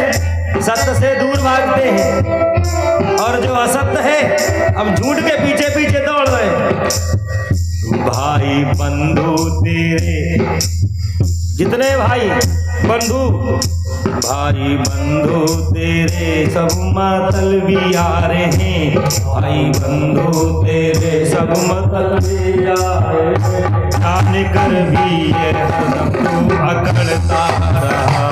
सत्य से दूर भागते हैं, और जो असत्य है अब झूठ के पीछे पीछे दौड़ रहे हैं। भाई बंधु तेरे जितने भाई बंधु तेरे सब मतलबी आ रहे हैं, भाई बंधु तेरे सब मतलबी आ रहे हैं। जाने कर भी ये सबको अकड़ता रहा,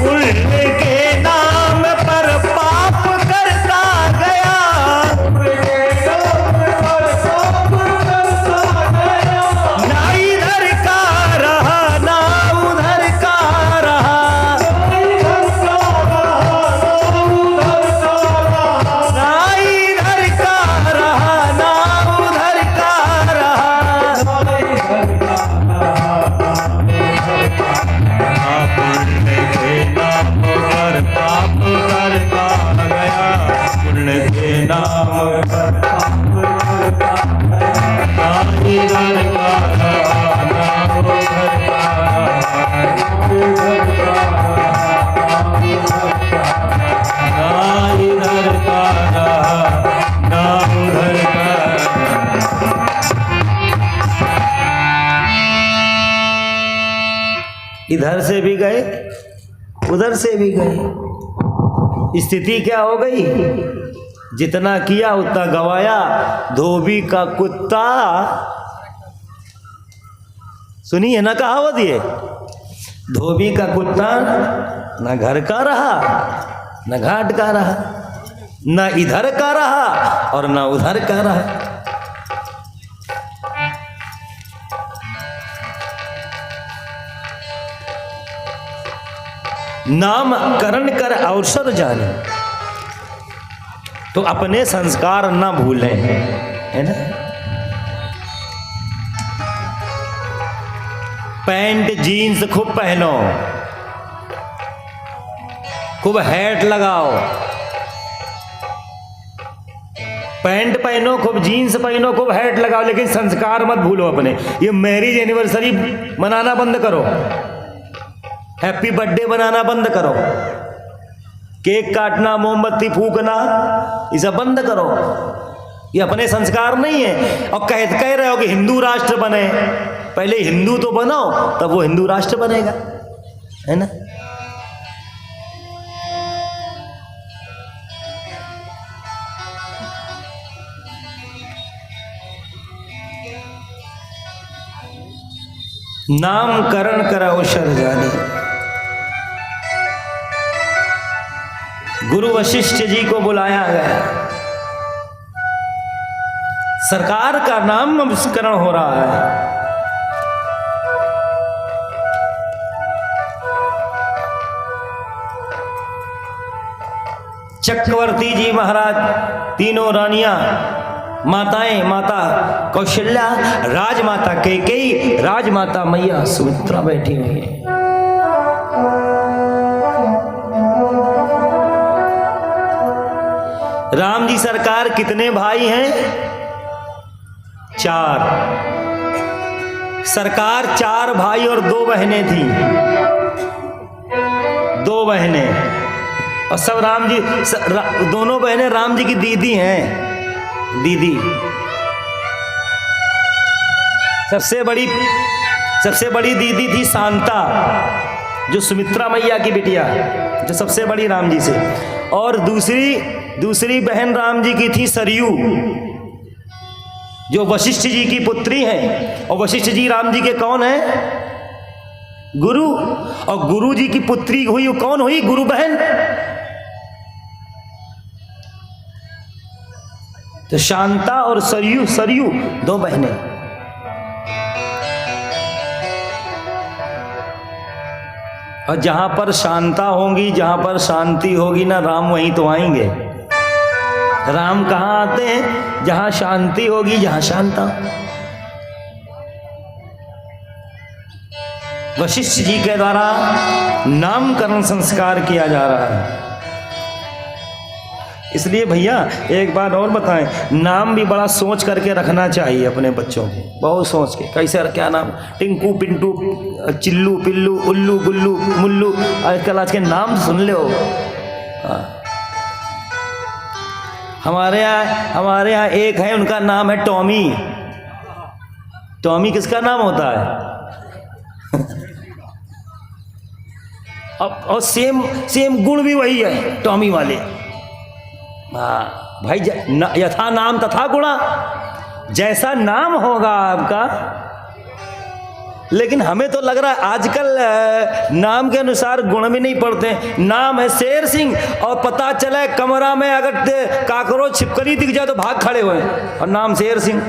उनके नाम पर पाप करता गया, ना इधर का रहा ना उधर का रहा, ना इधर का रहा ना उधर का रहा। पुण्य के नाम पर पाप करता गया, पुण्य के नाम पर पाप करता गया, ना इधर का रहा ना उधर का रहा, ना इधर का रहा ना उधर का रहा। इधर से भी गए उधर से भी गए, स्थिति क्या हो गई? जितना किया उतना गवाया। धोबी का कुत्ता, सुनी है ना कहावत ये, धोबी का कुत्ता न घर का रहा न घाट का रहा, न इधर का रहा और न उधर का रहा। नामकरण कर अवसर जाने, तो अपने संस्कार ना भूलें, है ना। पैंट जीन्स खूब पहनो, खूब हैट लगाओ, पैंट पहनो, खूब जीन्स पहनो, खूब हैट लगाओ, लेकिन संस्कार मत भूलो अपने। ये मैरिज एनिवर्सरी मनाना बंद करो, हैप्पी बर्थडे मनाना बंद करो, केक काटना, मोमबत्ती फूकना, ये सब बंद करो। ये अपने संस्कार नहीं है। और कह रहे हो कि हिंदू राष्ट्र बने, पहले हिंदू तो बनो, तब वो हिंदू राष्ट्र बनेगा, है ना। नामकरण कराओ शर जाने। गुरु वशिष्ठ जी को बुलाया गया, सरकार का नामकरण हो रहा है। चक्रवर्ती जी महाराज, तीनों रानियां, माताएं, माता कौशल्या, राजमाता कैकेयी, राजमाता मैया सुमित्रा बैठी हुई है। राम जी सरकार कितने भाई हैं? 4। सरकार 4 भाई और 2 बहनें थी, 2 बहनें। और सब राम जी, दोनों बहनें राम जी की दीदी हैं, दीदी। सबसे बड़ी दीदी थी शांता, जो सुमित्रा मैया की बिटिया, जो सबसे बड़ी राम जी से। और दूसरी बहन राम जी की थी सरयू, जो वशिष्ठ जी की पुत्री है। और वशिष्ठ जी राम जी के कौन है? गुरु। और गुरु जी की पुत्री हुई कौन हुई? गुरु बहन। तो शांता और सरयू 2 बहनें। और जहां पर शांता होंगी, जहां पर शांति होगी ना, राम वहीं तो आएंगे। राम कहां आते हैं? जहां शांति होगी, जहां शांता। वशिष्ठ जी के द्वारा नामकरण संस्कार किया जा रहा है। इसलिए भैया एक बात और बताएं, नाम भी बड़ा सोच करके रखना चाहिए अपने बच्चों को, बहुत सोच के। कैसे, क्या नाम? टिंकू, पिंटू, चिल्लू, पिल्लू, उल्लू, गुल्लू, मुल्लू, आजकल आज के नाम सुन लो। हमारे यहाँ एक है, उनका नाम है टॉमी। टॉमी किसका नाम होता है? और सेम गुण भी वही है, टॉमी वाले। भाई यथा नाम तथा गुणा, जैसा नाम होगा आपका। लेकिन हमें तो लग रहा है आजकल नाम के अनुसार गुण भी नहीं पड़ते। नाम है शेर सिंह, और पता चले कमरा में अगर काकरोच छिपकली दिख जाए तो भाग खड़े हुए, और नाम शेर सिंह।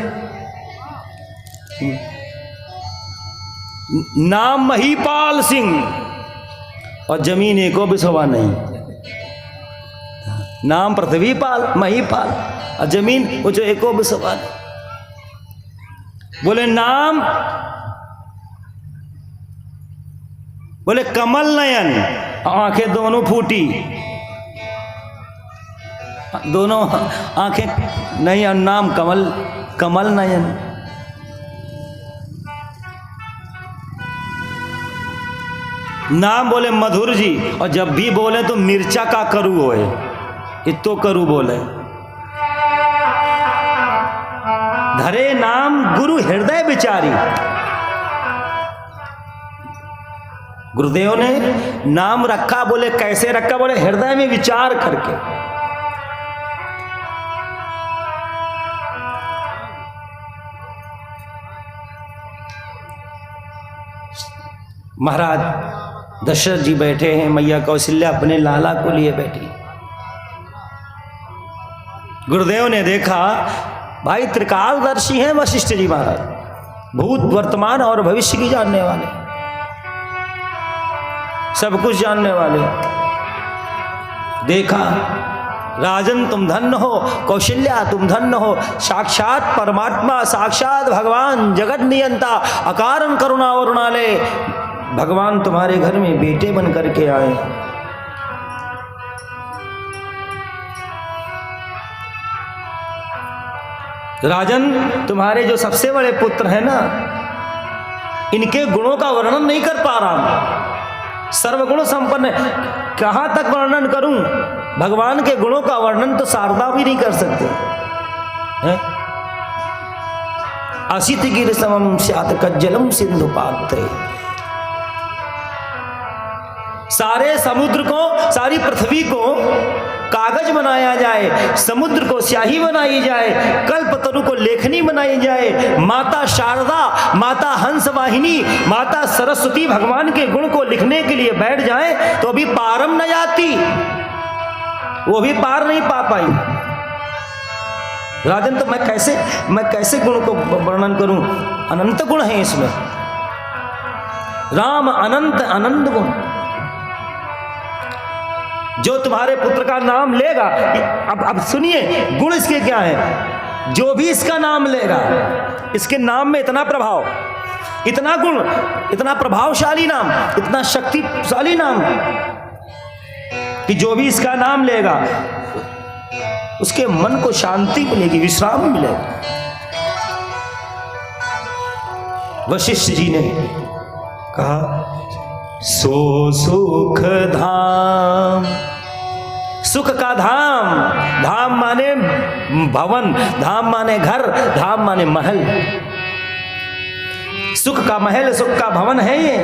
नाम महीपाल सिंह, और जमीन एको बिसवा नहीं। नाम पृथ्वीपाल, महीपाल, और जमीन वो जो एको बिसवा। बोले नाम, बोले कमल नयन, आंखें दोनों फूटी, दोनों आंखें नहीं, और नाम कमल नयन। नाम बोले मधुर जी, और जब भी बोले तो मिर्चा का करू होए, इतो करू बोले। धरे नाम गुरु हृदय विचारी। गुरुदेव ने नाम रखा, बोले कैसे रखा? बोले हृदय में विचार करके। महाराज दशरथ जी बैठे हैं, मैया कौशल्या अपने लाला को लिए बैठी। गुरुदेव ने देखा, भाई त्रिकालदर्शी हैं वशिष्ठ जी महाराज, भूत वर्तमान और भविष्य की जानने वाले, सब कुछ जानने वाले। देखा, राजन तुम धन्य हो, कौशल्या तुम धन्य हो, साक्षात परमात्मा, साक्षात भगवान जगत नियंता, अकारण करुणा वरुणालय भगवान तुम्हारे घर में बेटे बन करके आए। राजन, तुम्हारे जो सबसे बड़े पुत्र हैं ना, इनके गुणों का वर्णन नहीं कर पा रहा हूं। सर्वगुण संपन्न, कहां तक वर्णन करूं? भगवान के गुणों का वर्णन तो शारदा भी नहीं कर सकते हैं? असित गिर समम स्यात् कज्जलम सिंधु पात्रे। सारे समुद्र को, सारी पृथ्वी को कागज बनाया जाए, समुद्र को स्याही बनाई जाए, कल्पतरु को लेखनी बनाई जाए, माता शारदा, माता हंसवाहिनी, माता सरस्वती भगवान के गुण को लिखने के लिए बैठ जाए तो अभी पारम न जाती, वो भी पार नहीं पा पाई। राजन, तो मैं कैसे गुण को वर्णन करूं? अनंत गुण है इसमें। राम अनंत आनंद गुण। जो तुम्हारे पुत्र का नाम लेगा, अब सुनिए गुण इसके क्या है। जो भी इसका नाम लेगा, इसके नाम में इतना प्रभाव, इतना गुण, इतना प्रभावशाली नाम, इतना शक्तिशाली नाम कि जो भी इसका नाम लेगा उसके मन को शांति मिलेगी, विश्राम मिलेगा। वशिष्ठ जी ने कहा, सो सुख धाम। सुख का धाम, धाम माने भवन, धाम माने घर, धाम माने महल। सुख का महल, सुख का भवन है ये।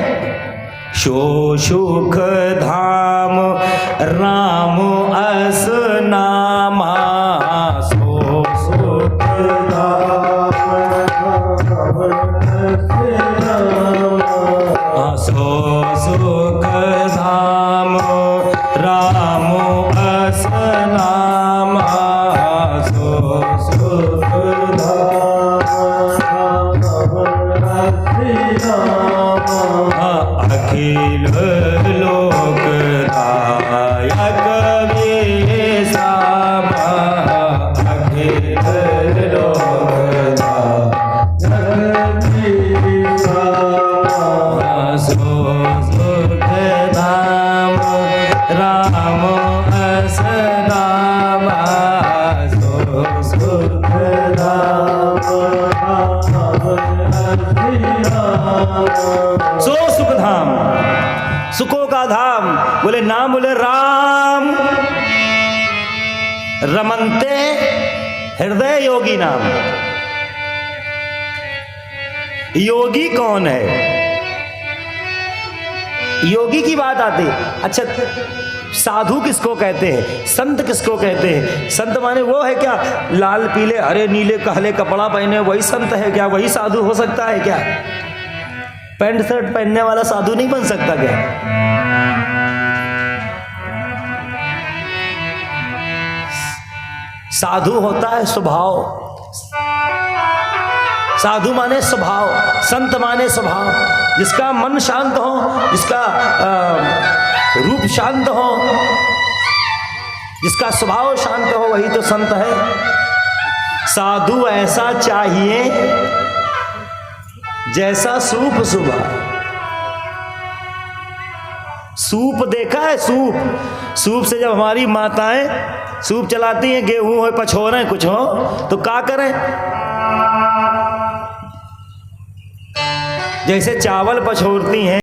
सो सुख धाम राम अस नामा। सो सुख धाम सो सुख धाम राम अस नामा। सो सुख धाम अखिल लोक दायक विश्राम। अखिल लोक दायक विश्राम। सो सुख धाम राम अस नामा। सो सुख धाम सो सुख धाम, सुखों का धाम। बोले नाम, बोले राम। रमनते हृदय योगी नाम। योगी कौन है? योगी की बात आती। अच्छा, साधु किसको कहते हैं? संत किसको कहते हैं? संत माने वो है क्या, लाल पीले हरे नीले काले कपड़ा पहने वही संत है क्या? वही साधु हो सकता है क्या? पैंट शर्ट पहनने वाला साधु नहीं बन सकता क्या? साधु होता है स्वभाव। साधु माने स्वभाव, संत माने स्वभाव। जिसका मन शांत हो, जिसका रूप शांत हो, जिसका स्वभाव शांत हो, वही तो संत है। साधु ऐसा चाहिए जैसा सूप सुबह। सूप देखा है? सूप से जब हमारी माताएं सूप चलाती हैं, गेहूं हो, पछोरे कुछ हो, तो क्या करें? जैसे चावल पछोरती हैं